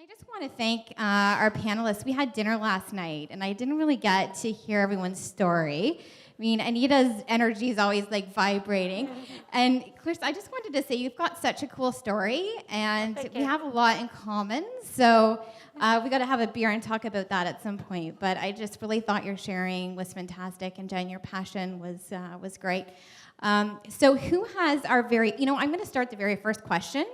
I just want to thank our panelists. We had dinner last night, and I didn't really get to hear everyone's story. I mean, Anita's energy is always like vibrating. And Clarissa, I just wanted to say you've got such a cool story, and we have a lot in common. So we got to have a beer and talk about that at some point. But I just really thought your sharing was fantastic, and Jen, your passion was great. So who has our I'm going to start the very first question.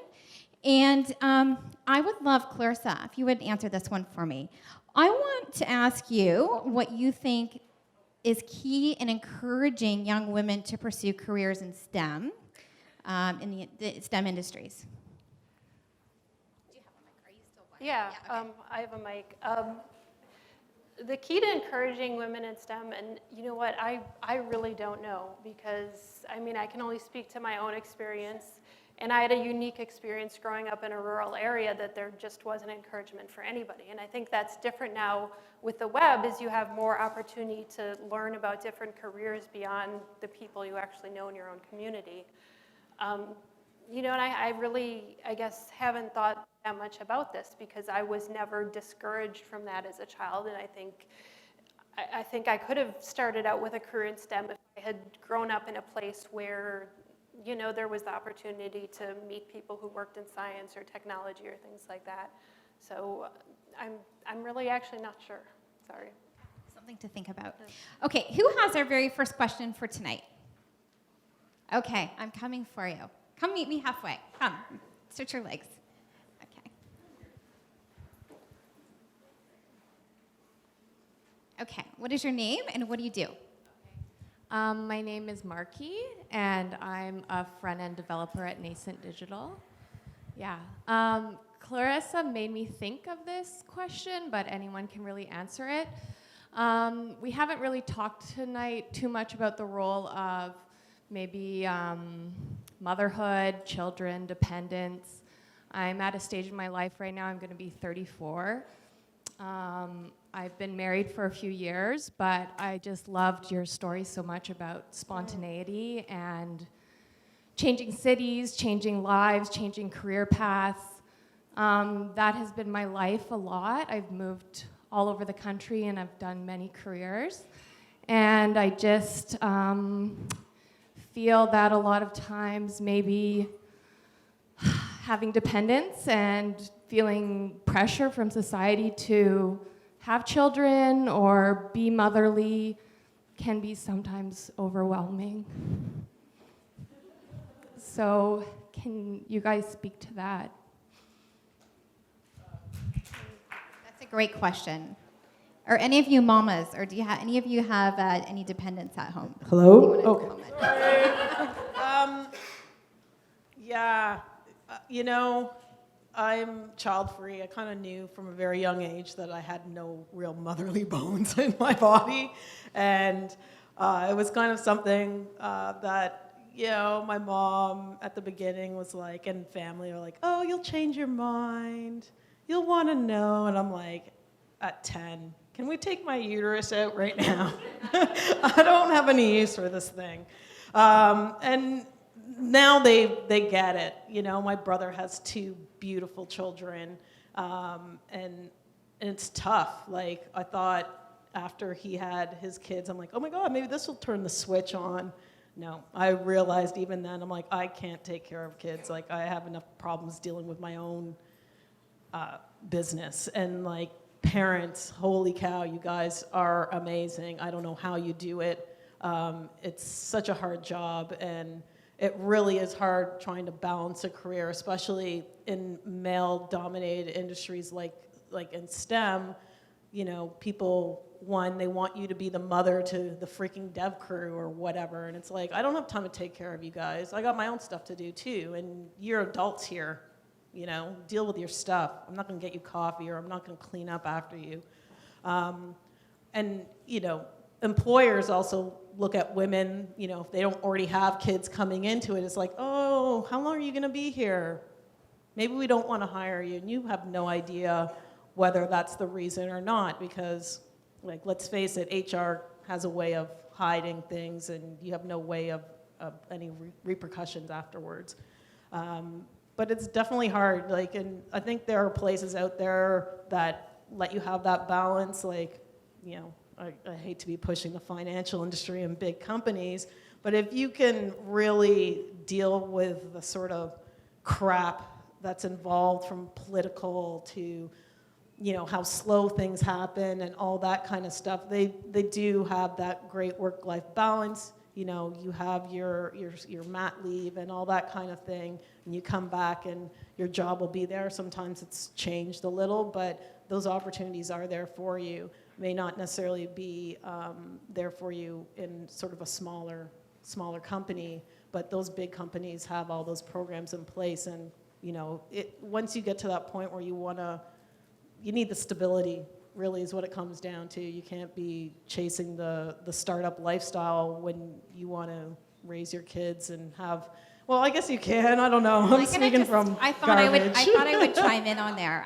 And I would love, Clarissa, if you would answer this one for me. I want to ask you what you think is key in encouraging young women to pursue careers in STEM, in the STEM industries. Do you have a mic? Are you still buying? Yeah, okay. I have a mic. The key to encouraging women in STEM, and you know what, I really don't know, because, I mean, I can only speak to my own experience. And I had a unique experience growing up in a rural area that there just wasn't encouragement for anybody. And I think that's different now with the web, is you have more opportunity to learn about different careers beyond the people you actually know in your own community. And I really, I guess, haven't thought that much about this because I was never discouraged from that as a child. And I think I could have started out with a career in STEM if I had grown up in a place where there was the opportunity to meet people who worked in science or technology or things like that. So I'm really actually not sure. Sorry. Something to think about. Okay, who has our very first question for tonight? Okay, I'm coming for you. Come meet me halfway. Come, stretch your legs. Okay. Okay, what is your name and what do you do? My name is Marky, and I'm a front-end developer at Nascent Digital. Yeah. Clarissa made me think of this question, but anyone can really answer it. We haven't really talked tonight too much about the role of maybe motherhood, children, dependence. I'm at a stage in my life right now, I'm going to be 34. I've been married for a few years, but I just loved your story so much about spontaneity and changing cities, changing lives, changing career paths. That has been my life a lot. I've moved all over the country and I've done many careers. And I just feel that a lot of times maybe having dependence and feeling pressure from society to have children or be motherly can be sometimes overwhelming. So can you guys speak to that? That's a great question. Are any of you mamas, or any of you have any dependents at home? Hello? Yeah, I'm child-free. I kind of knew from a very young age that I had no real motherly bones in my body. And it was kind of something that, my mom at the beginning was like, and family were like, oh, you'll change your mind. You'll want to know. And I'm like, at 10, can we take my uterus out right now? I don't have any use for this thing. And now they get it. My brother has 2 beautiful children, and it's tough. Like, I thought after he had his kids, I'm like, oh my God, maybe this will turn the switch on. No, I realized even then, I'm like, I can't take care of kids. Like, I have enough problems dealing with my own business. And like, parents, holy cow, you guys are amazing. I don't know how you do it. It's such a hard job, and it really is hard trying to balance a career, especially in male-dominated industries like in STEM. People, they want you to be the mother to the freaking dev crew or whatever, and it's like, I don't have time to take care of you guys. I got my own stuff to do too, and you're adults here. Deal with your stuff. I'm not gonna get you coffee, or I'm not gonna clean up after you. And employers also look at women, if they don't already have kids coming into it, it's like, oh, how long are you gonna be here? Maybe we don't wanna hire you, and you have no idea whether that's the reason or not, because, like, let's face it, HR has a way of hiding things, and you have no way of any repercussions afterwards. but it's definitely hard. Like, and I think there are places out there that let you have that balance. Like, you know, I hate to be pushing the financial industry and big companies, but if you can really deal with the sort of crap that's involved from political to, you know, how slow things happen and all that kind of stuff, they do have that great work-life balance. You know, you have your mat leave and all that kind of thing, and you come back and your job will be there. Sometimes it's changed a little, but those opportunities are there for you. May not necessarily be there for you in sort of a smaller company, but those big companies have all those programs in place, and you know, once you get to that point where you need the stability, really is what it comes down to. You can't be chasing the startup lifestyle when you want to raise your kids and have, well, I guess you can, I don't know, I'm speaking from I thought I would chime in on there.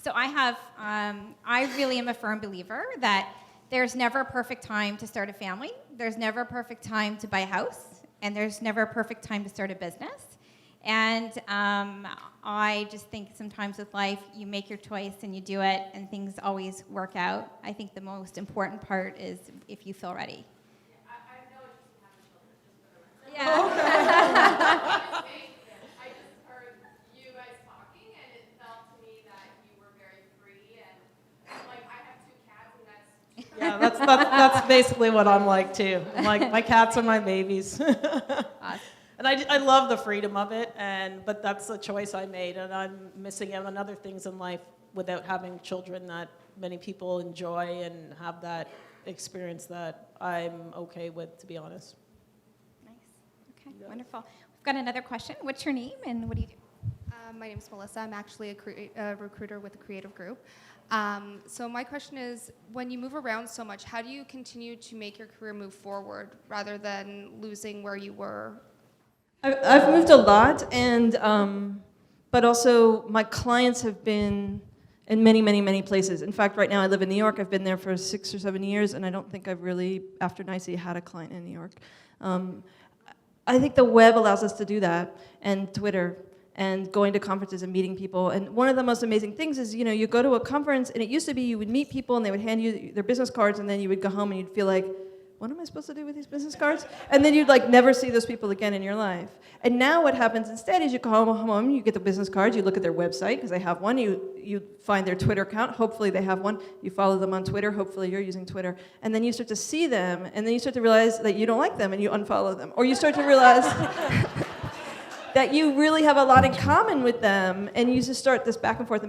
So I really am a firm believer that there's never a perfect time to start a family, there's never a perfect time to buy a house, and there's never a perfect time to start a business. And I just think sometimes with life, you make your choice and you do it, and things always work out. I think the most important part is if you feel ready. Yeah, I know it doesn't happen children, just for the record. Yeah. I just heard you guys talking, and it felt to me that you were very free, and like I have 2 cats, and that's Yeah, that's basically what I'm like too. I'm like, my cats are my babies. Awesome. And I love the freedom of it, but that's a choice I made, and I'm missing out on other things in life without having children that many people enjoy and have that experience that I'm okay with, to be honest. Nice. Okay, wonderful. We've got another question. What's your name and what do you do? My name is Melissa. I'm actually a recruiter with the Creative Group. So my question is, when you move around so much, how do you continue to make your career move forward rather than losing where you were? I've moved a lot, and but also my clients have been in many, many, many places. In fact, right now I live in New York. I've been there for 6 or 7 years, and I don't think I've really, after NYSE, had a client in New York. I think the web allows us to do that, and Twitter, and going to conferences and meeting people. And one of the most amazing things is, you know, you go to a conference, and it used to be you would meet people, and they would hand you their business cards, and then you would go home, and you'd feel like, what am I supposed to do with these business cards? And then you'd like never see those people again in your life. And now what happens instead is you go home, you get the business cards, you look at their website, because they have one, you find their Twitter account, hopefully they have one, you follow them on Twitter, hopefully you're using Twitter, and then you start to see them, and then you start to realize that you don't like them, and you unfollow them. Or you start to realize that you really have a lot in common with them, and you just start this back and forth,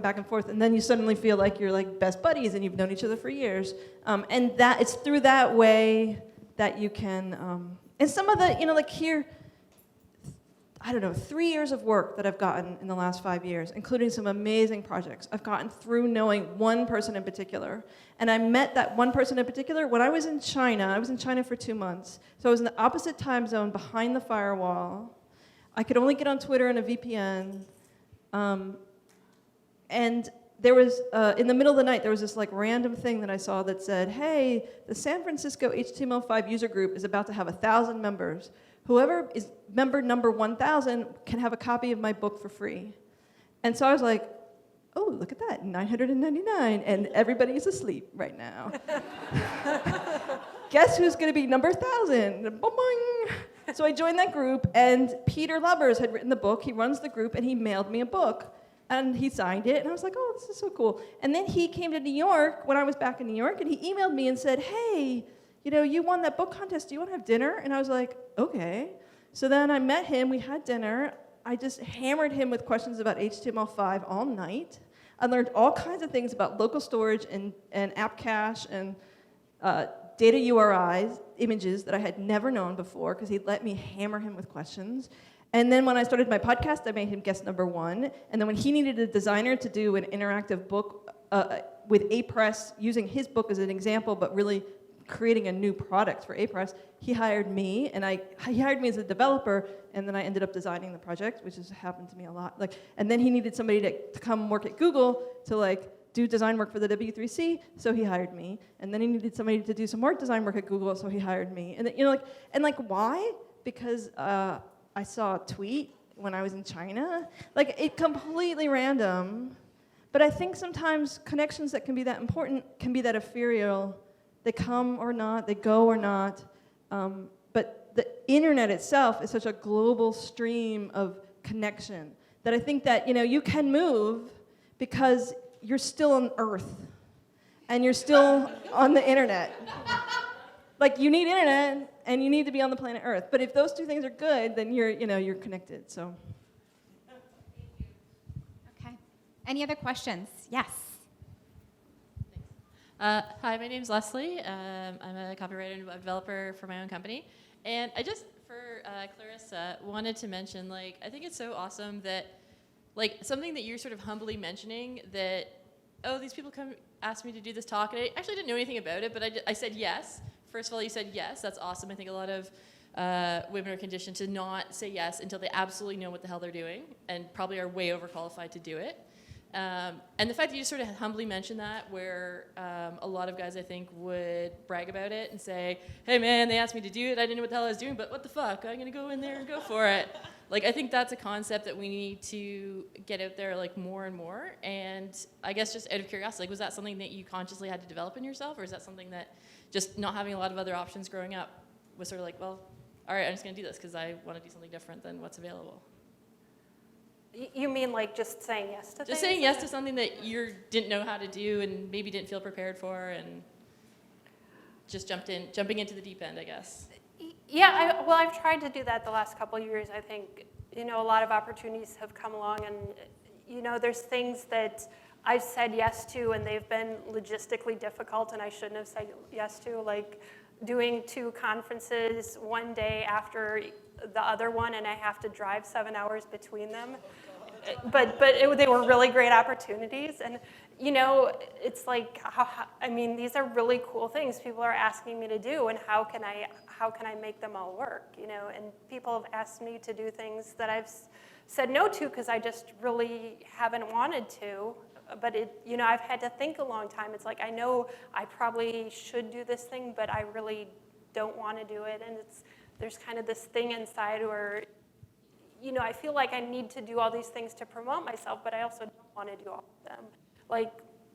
and then you suddenly feel like you're like best buddies, and you've known each other for years. And that it's through that way that you can, and some of the, you know, like here, I don't know, 3 years of work that I've gotten in the last 5 years, including some amazing projects I've gotten through knowing one person in particular. And I met that one person in particular when I was in China. I was in China for 2 months. So I was in the opposite time zone behind the firewall. I could only get on Twitter and a VPN. And there was, in the middle of the night, there was this like random thing that I saw that said, hey, the San Francisco HTML5 user group is about to have 1,000 members. Whoever is member number 1,000 can have a copy of my book for free. And so I was like, oh, look at that, 999, and everybody is asleep right now. Guess who's going to be number 1,000? Boing. So I joined that group, and Peter Lubbers had written the book. He runs the group, and he mailed me a book. And he signed it, and I was like, oh, this is so cool. And then he came to New York when I was back in New York, and he emailed me and said, hey, you know, you won that book contest. Do you want to have dinner? And I was like, okay. So then I met him. We had dinner. I just hammered him with questions about HTML5 all night. I learned all kinds of things about local storage and app cache and data URIs, images that I had never known before, because he let me hammer him with questions. And then when I started my podcast, I made him guest number 1. And then when he needed a designer to do an interactive book with A-Press, using his book as an example, but really creating a new product for A-Press, he hired me, and he hired me as a developer, and then I ended up designing the project, which has happened to me a lot. And then he needed somebody to come work at Google to do design work for the W3C, so he hired me. And then he needed somebody to do some more design work at Google, so he hired me. And why? Because I saw a tweet when I was in China. Like, it completely random. But I think sometimes connections that can be that important can be that ethereal. They come or not, they go or not. But the internet itself is such a global stream of connection that I think that, you can move because you're still on Earth and you're still on the internet. Like, you need internet and you need to be on the planet Earth. But if those two things are good, then you're connected. So. Okay. Any other questions? Yes. Hi, my name's Leslie. I'm a copywriter and web developer for my own company. And I just, for Clarissa, wanted to mention, I think it's so awesome that, something that you're sort of humbly mentioning that, oh, these people come ask me to do this talk, and I actually didn't know anything about it, but I said yes. First of all, you said yes. That's awesome. I think a lot of women are conditioned to not say yes until they absolutely know what the hell they're doing and probably are way overqualified to do it. And the fact that you sort of humbly mentioned that, where a lot of guys, I think, would brag about it and say, hey, man, they asked me to do it. I didn't know what the hell I was doing, but what the fuck? I'm going to go in there and go for it. I think that's a concept that we need to get out there, more and more. And I guess just out of curiosity, was that something that you consciously had to develop in yourself, or is that something that just not having a lot of other options growing up was sort of well, all right, I'm just going to do this because I want to do something different than what's available? You mean just saying yes to things? Just saying yes to something that you didn't know how to do and maybe didn't feel prepared for, and just jumping into the deep end, I guess. Yeah, I've tried to do that the last couple of years. I think, a lot of opportunities have come along, and, there's things that I've said yes to, and they've been logistically difficult, and I shouldn't have said yes to, doing 2 conferences one day after the other one, and I have to drive 7 hours between them. But they were really great opportunities, and it's these are really cool things people are asking me to do, and how can I make them all work? And people have asked me to do things that I've said no to because I just really haven't wanted to. But I've had to think a long time. It's I know I probably should do this thing, but I really don't want to do it, and there's kind of this thing inside where, I feel like I need to do all these things to promote myself, but I also don't want to do all of them.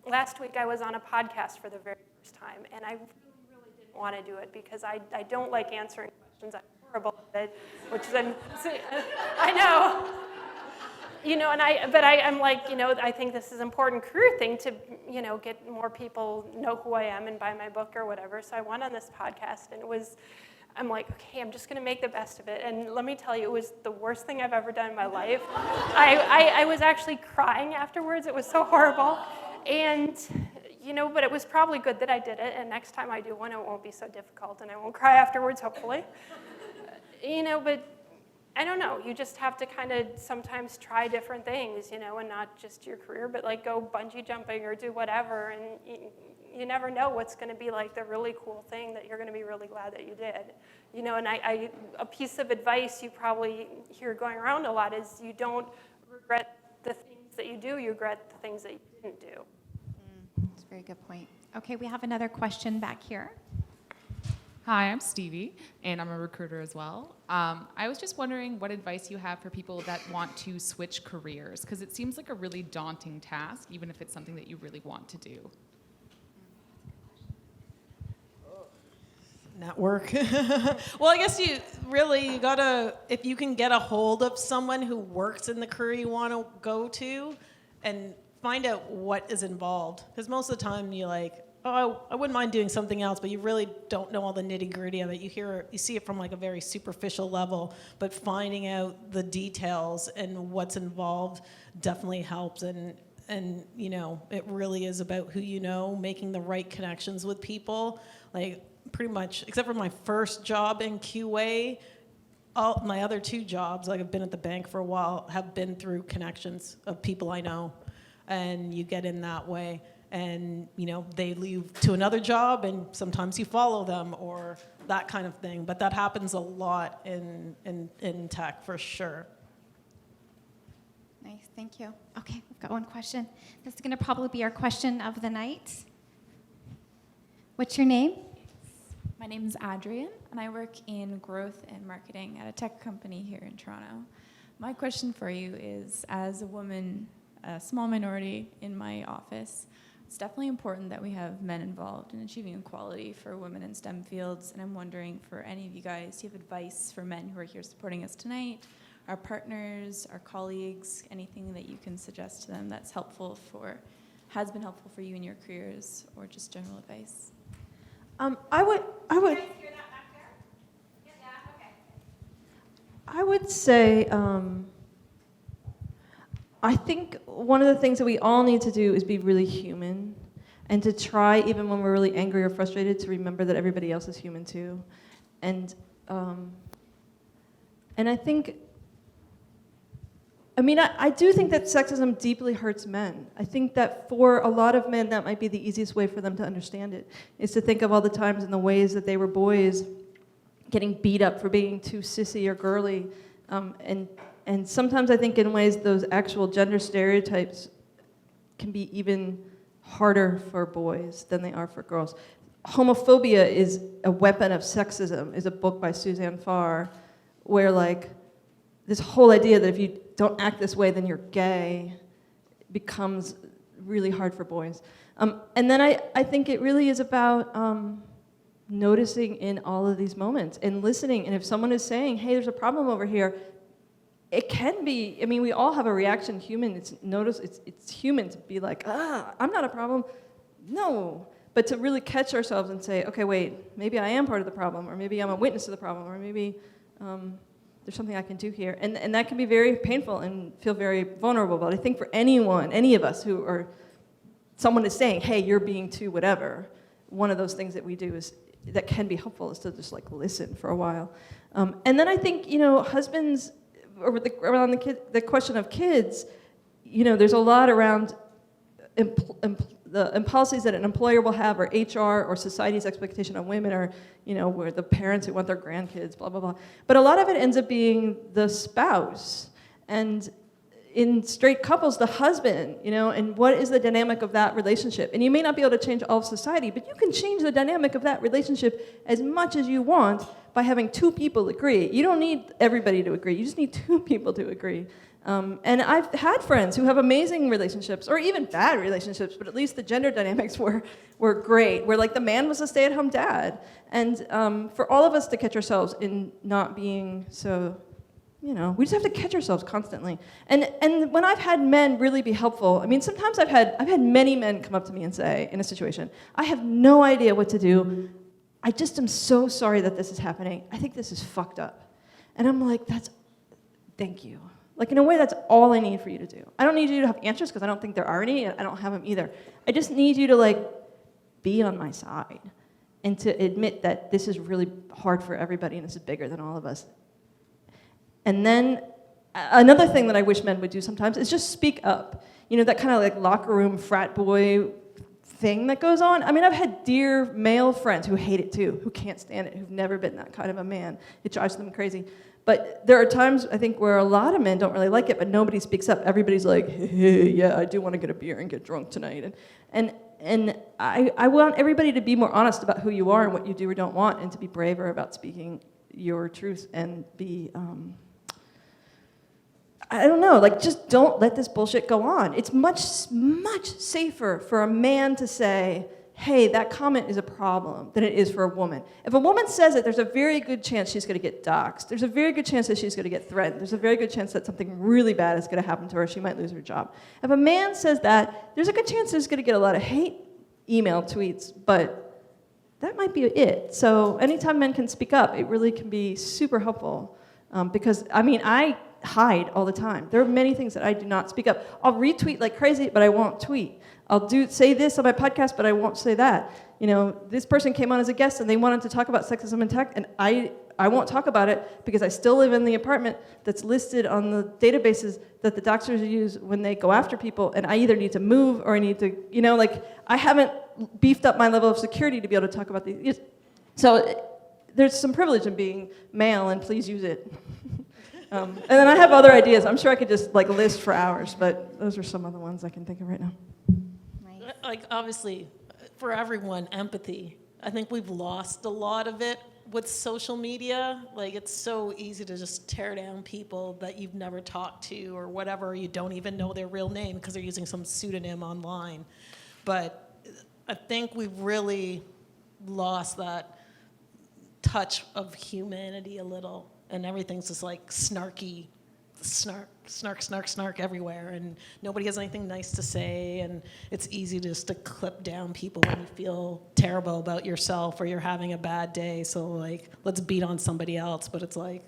Last week I was on a podcast for the very first time, and I really didn't want to do it because I don't like answering questions. I'm horrible at it, I know. I think this is an important career thing to, get more people know who I am and buy my book or whatever. So I went on this podcast, and I'm okay, I'm just going to make the best of it. And let me tell you, it was the worst thing I've ever done in my life. I was actually crying afterwards. It was so horrible. And, but it was probably good that I did it. And next time I do one, it won't be so difficult, and I won't cry afterwards, hopefully. But I don't know. You just have to kind of sometimes try different things, and not just your career, but go bungee jumping or do whatever. And you never know what's going to be the really cool thing that you're going to be really glad that you did. And a piece of advice you probably hear going around a lot is you don't regret the things that you do, you regret the things that you didn't do. That's a very good point. Okay, we have another question back here. Hi, I'm Stevie, and I'm a recruiter as well. I was just wondering what advice you have for people that want to switch careers, because it seems like a really daunting task, even if it's something that you really want to do. Network. Well, I guess you gotta, if you can get a hold of someone who works in the career you want to go to, and find out what is involved. Because most of the time you're oh, I wouldn't mind doing something else, but you really don't know all the nitty-gritty of it. You see it from a very superficial level, but finding out the details and what's involved definitely helps. And it really is about who you know, making the right connections with people. Pretty much, except for my first job in QA, all my other 2 jobs, I've been at the bank for a while, have been through connections of people I know, and you get in that way. And they leave to another job, and sometimes you follow them or that kind of thing. But that happens a lot in tech for sure. Nice, thank you. Okay, we've got one question. This is going to probably be our question of the night. What's your name? My name's Adrian, and I work in growth and marketing at a tech company here in Toronto. My question for you is, as a woman, a small minority in my office, it's definitely important that we have men involved in achieving equality for women in STEM fields, and I'm wondering for any of you guys, do you have advice for men who are here supporting us tonight, our partners, our colleagues, anything that you can suggest to them that's helpful for, has been helpful for you in your careers, or just general advice? I would say, I think one of the things that we all need to do is be really human, and to try, even when we're really angry or frustrated, to remember that everybody else is human too. And I think, I do think that sexism deeply hurts men. I think that for a lot of men, that might be the easiest way for them to understand it, is to think of all the times and the ways that they were boys getting beat up for being too sissy or girly. And sometimes I think in ways those actual gender stereotypes can be even harder for boys than they are for girls. Homophobia is a Weapon of Sexism is a book by Suzanne Farr, where like this whole idea that if you don't act this way, then you're gay, becomes really hard for boys. And then I think it really is about noticing in all of these moments and listening. And if someone is saying, hey, there's a problem over here, it can be, we all have a reaction, human. It's human to be like, I'm not a problem. No. But to really catch ourselves and say, okay, wait, maybe I am part of the problem, or maybe I'm a witness to the problem, or maybe there's something I can do here. And that can be very painful and feel very vulnerable. But I think for anyone, any of us who are, someone is saying, hey, you're being too whatever, one of those things that we do is, that can be helpful, is to just like listen for a while. And then I think, husbands, or around the question of kids, there's a lot around the policies that an employer will have, or HR, or society's expectation on women, or where the parents who want their grandkids, blah, blah, blah. But a lot of it ends up being the spouse. And in straight couples, the husband, and what is the dynamic of that relationship? And you may not be able to change all of society, but you can change the dynamic of that relationship as much as you want by having two people agree. You don't need everybody to agree, you just need two people to agree. And I've had friends who have amazing relationships, or even bad relationships, but at least the gender dynamics were great, where like the man was a stay-at-home dad. And for all of us to catch ourselves in not being so, we just have to catch ourselves constantly. And when I've had men really be helpful, sometimes I've had many men come up to me and say, in a situation, I have no idea what to do. I just am so sorry that this is happening. I think this is fucked up. And I'm like, thank you. Like, in a way, that's all I need for you to do. I don't need you to have answers, because I don't think there are any, and I don't have them either. I just need you to, like, be on my side and to admit that this is really hard for everybody and this is bigger than all of us. And then another thing that I wish men would do sometimes is just speak up. That kind of like locker room frat boy thing that goes on. I've had dear male friends who hate it too, who can't stand it, who've never been that kind of a man. It drives them crazy. But there are times, I think, where a lot of men don't really like it, but nobody speaks up. Everybody's like, hey, yeah, I do want to get a beer and get drunk tonight. And I want everybody to be more honest about who you are and what you do or don't want, and to be braver about speaking your truth and be, I don't know, like, just don't let this bullshit go on. It's much, much safer for a man to say, hey, that comment is a problem, than it is for a woman. If a woman says it, there's a very good chance she's going to get doxxed. There's a very good chance that she's going to get threatened. There's a very good chance that something really bad is going to happen to her. She might lose her job. If a man says that, there's a good chance he's going to get a lot of hate email tweets, but that might be it. So anytime men can speak up, it really can be super helpful. Because, I hide all the time. There are many things that I do not speak up. I'll retweet like crazy, but I won't tweet. I'll say this on my podcast, but I won't say that. This person came on as a guest and they wanted to talk about sexism in tech, and I won't talk about it because I still live in the apartment that's listed on the databases that the doctors use when they go after people, and I either need to move or I need to, I haven't beefed up my level of security to be able to talk about these. So there's some privilege in being male, and please use it. And then I have other ideas. I'm sure I could just list for hours, but those are some of the ones I can think of right now. Obviously, for everyone, empathy. I think we've lost a lot of it with social media, like it's so easy to just tear down people that you've never talked to or whatever. You don't even know their real name because they're using some pseudonym online. But I think we've really lost that touch of humanity a little, and everything's just like snarky, snark everywhere, and nobody has anything nice to say, and it's easy just to clip down people when you feel terrible about yourself or you're having a bad day, so like, let's beat on somebody else. But it's like,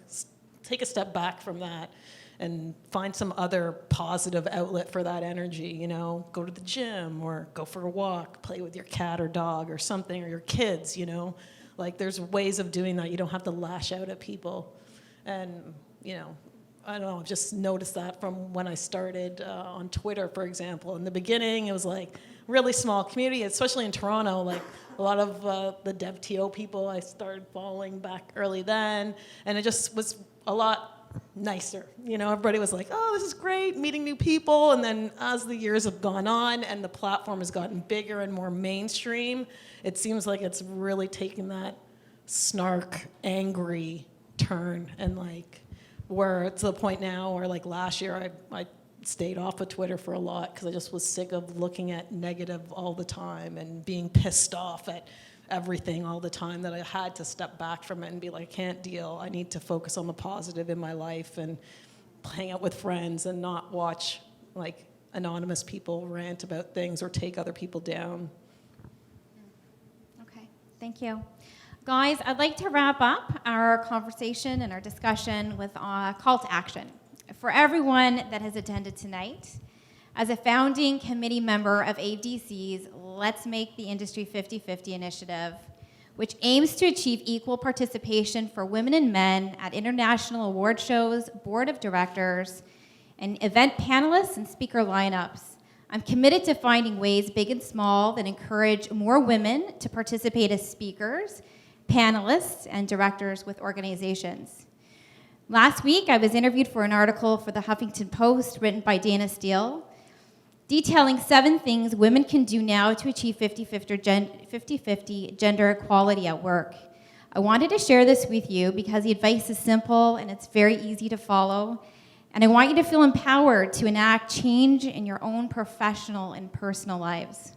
take a step back from that and find some other positive outlet for that energy, you know? Go to the gym or go for a walk, play with your cat or dog or something, or your kids, you know? Like, there's ways of doing that. You don't have to lash out at people. And, you know, I don't know, I've just noticed that from when I started on Twitter, for example. In the beginning, it was like really small community, especially in Toronto. Like a lot of the DevTO people I started following back early then, and it just was a lot nicer. You know, everybody was like, oh, this is great, meeting new people. And then as the years have gone on and the platform has gotten bigger and more mainstream, it seems like it's really taken that snark, angry turn, and like, where to the point now where like last year I stayed off of Twitter for a lot because I just was sick of looking at negative all the time and being pissed off at everything all the time, that I had to step back from it and be like, I can't deal. I need to focus on the positive in my life and hang out with friends and not watch like anonymous people rant about things or take other people down. Okay, thank you. Guys, I'd like to wrap up our conversation and our discussion with a call to action. For everyone that has attended tonight, as a founding committee member of ADC's Let's Make the Industry 50/50 initiative, which aims to achieve equal participation for women and men at international award shows, board of directors, and event panelists and speaker lineups, I'm committed to finding ways, big and small, that encourage more women to participate as speakers, panelists, and directors with organizations. Last week, I was interviewed for an article for the Huffington Post written by Dana Steele, detailing 7 things women can do now to achieve 50/50 gender equality at work. I wanted to share this with you because the advice is simple and it's very easy to follow, and I want you to feel empowered to enact change in your own professional and personal lives.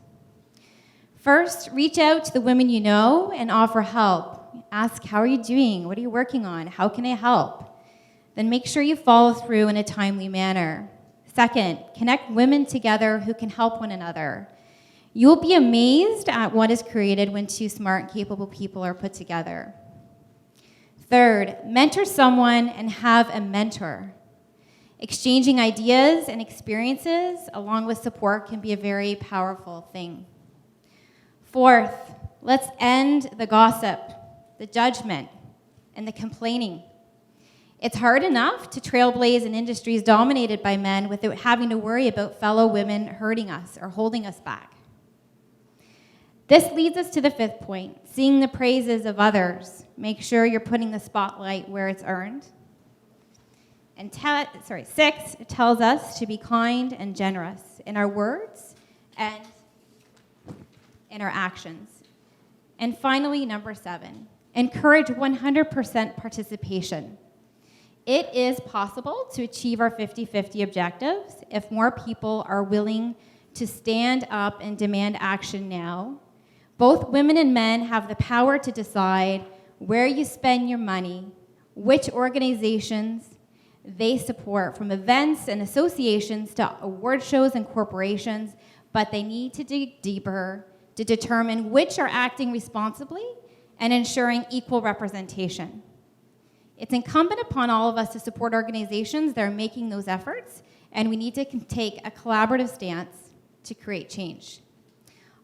First, reach out to the women you know and offer help. Ask, how are you doing? What are you working on? How can I help? Then make sure you follow through in a timely manner. Second, connect women together who can help one another. You'll be amazed at what is created when 2 smart and capable people are put together. Third, mentor someone and have a mentor. Exchanging ideas and experiences along with support can be a very powerful thing. Fourth, let's end the gossip, the judgment, and the complaining. It's hard enough to trailblaze in industries dominated by men without having to worry about fellow women hurting us or holding us back. This leads us to the 5th point, seeing the praises of others. Make sure you're putting the spotlight where it's earned. And 6, it tells us to be kind and generous in our words and in our actions. And finally, number 7, encourage 100% participation. It is possible to achieve our 50/50 objectives if more people are willing to stand up and demand action now. Both women and men have the power to decide where you spend your money, which organizations they support, from events and associations to award shows and corporations, but they need to dig deeper to determine which are acting responsibly and ensuring equal representation. It's incumbent upon all of us to support organizations that are making those efforts, and we need to take a collaborative stance to create change.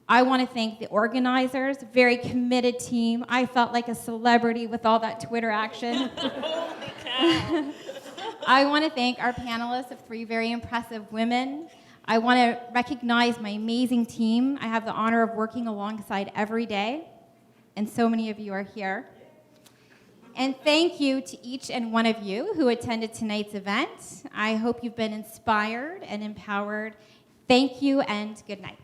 I want to thank the organizers, very committed team. I felt like a celebrity with all that Twitter action. Holy cow. I want to thank our panelists of 3 very impressive women. I want to recognize my amazing team. I have the honor of working alongside every day, and so many of you are here. And thank you to each and one of you who attended tonight's event. I hope you've been inspired and empowered. Thank you and good night.